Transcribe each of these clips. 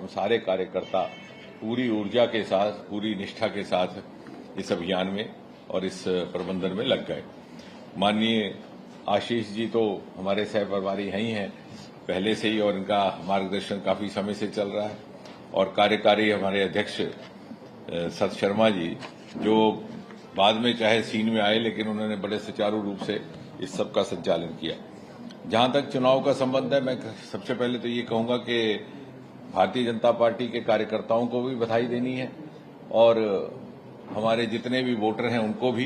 हम सारे कार्यकर्ता पूरी ऊर्जा के साथ, पूरी निष्ठा के साथ इस अभियान में और इस प्रबंधन में लग गए। माननीय आशीष जी तो हमारे सहप्रभारी हैं ही हैं पहले से ही, और इनका मार्गदर्शन काफी समय से चल रहा है। और कार्यकारी हमारे अध्यक्ष सत शर्मा जी, जो बाद में चाहे सीन में आए, लेकिन उन्होंने बड़े सुचारू रूप से इस सब का संचालन किया। जहां तक चुनाव का संबंध है, मैं सबसे पहले तो ये कहूंगा कि भारतीय जनता पार्टी के कार्यकर्ताओं को भी बधाई देनी है, और हमारे जितने भी वोटर हैं उनको भी।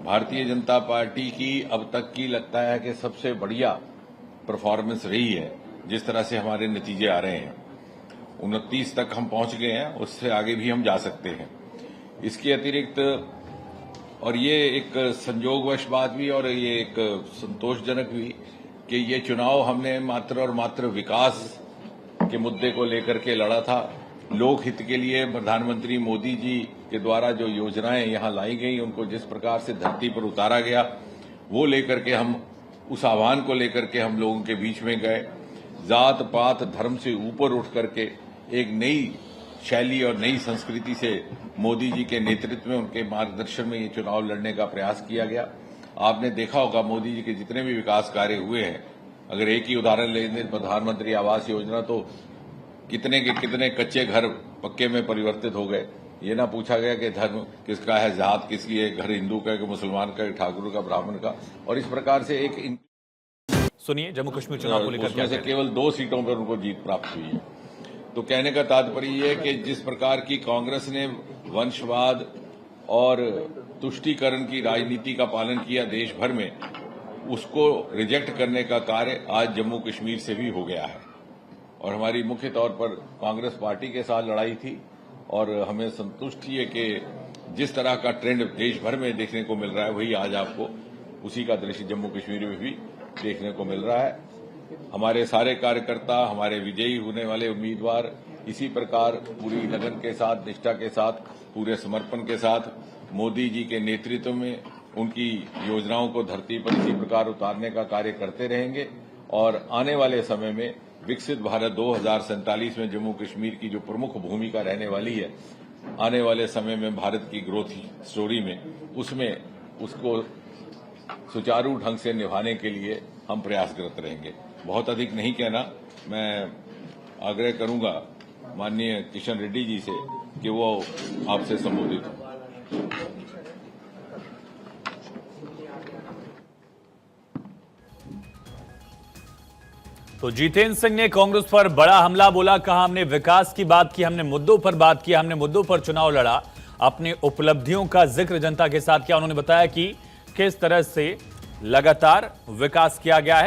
भारतीय जनता पार्टी की अब तक की लगता है कि सबसे बढ़िया परफॉर्मेंस रही है। जिस तरह से हमारे नतीजे आ रहे हैं, 29 तक हम पहुंच गए हैं, उससे आगे भी हम जा सकते हैं। इसके अतिरिक्त, और ये एक संयोगवश बात भी और ये एक संतोषजनक भी, कि ये चुनाव हमने मात्र और मात्र विकास के मुद्दे को लेकर के लड़ा था। लोकहित के लिए प्रधानमंत्री मोदी जी के द्वारा जो योजनाएं यहां लाई गई, उनको जिस प्रकार से धरती पर उतारा गया, वो लेकर के हम उस आह्वान को लेकर के हम लोगों के बीच में गए। जात पात धर्म से ऊपर उठ करके एक नई शैली और नई संस्कृति से मोदी जी के नेतृत्व में, उनके मार्गदर्शन में ये चुनाव लड़ने का प्रयास किया गया। आपने देखा होगा मोदी जी के जितने भी विकास कार्य हुए हैं, अगर एक ही उदाहरण ले लें, प्रधानमंत्री आवास योजना, तो कितने के कितने कच्चे घर पक्के में परिवर्तित हो गए। ये ना पूछा गया कि धर्म किसका है, जात किसकी है, घर हिंदू का है कि मुसलमान का, ठाकुर का, ब्राह्मण का। और इस प्रकार से एक सुनिए, जम्मू कश्मीर चुनाव को लेकर उसमें से केवल 2 सीटों पर उनको जीत प्राप्त हुई है। तो कहने का तात्पर्य यह है कि जिस प्रकार की कांग्रेस ने वंशवाद और तुष्टीकरण की राजनीति का पालन किया देश भर में, उसको रिजेक्ट करने का कार्य आज जम्मू कश्मीर से भी हो गया है। और हमारी मुख्य तौर पर कांग्रेस पार्टी के साथ लड़ाई थी, और हमें संतुष्टि है कि जिस तरह का ट्रेंड देश भर में देखने को मिल रहा है, वही आज आपको उसी का दृश्य जम्मू कश्मीर में भी देखने को मिल रहा है। हमारे सारे कार्यकर्ता, हमारे विजयी होने वाले उम्मीदवार इसी प्रकार पूरी लगन के साथ, निष्ठा के साथ, पूरे समर्पण के साथ मोदी जी के नेतृत्व में उनकी योजनाओं को धरती पर इसी प्रकार उतारने का कार्य करते रहेंगे। और आने वाले समय में विकसित भारत 2047 में जम्मू कश्मीर की जो प्रमुख भूमिका रहने वाली है, आने वाले समय में भारत की ग्रोथ स्टोरी में, उसमें उसको सुचारू ढंग से निभाने के लिए हम प्रयासरत रहेंगे। बहुत अधिक नहीं कहना, मैं आग्रह करूंगा माननीय किशन रेड्डी जी से कि वो आपसे संबोधित हों। तो जितेंद्र सिंह ने कांग्रेस पर बड़ा हमला बोला, कहा हमने विकास की बात की, हमने मुद्दों पर बात की, हमने मुद्दों पर चुनाव लड़ा, अपनी उपलब्धियों का जिक्र जनता के साथ किया। उन्होंने बताया कि किस तरह से लगातार विकास किया गया है।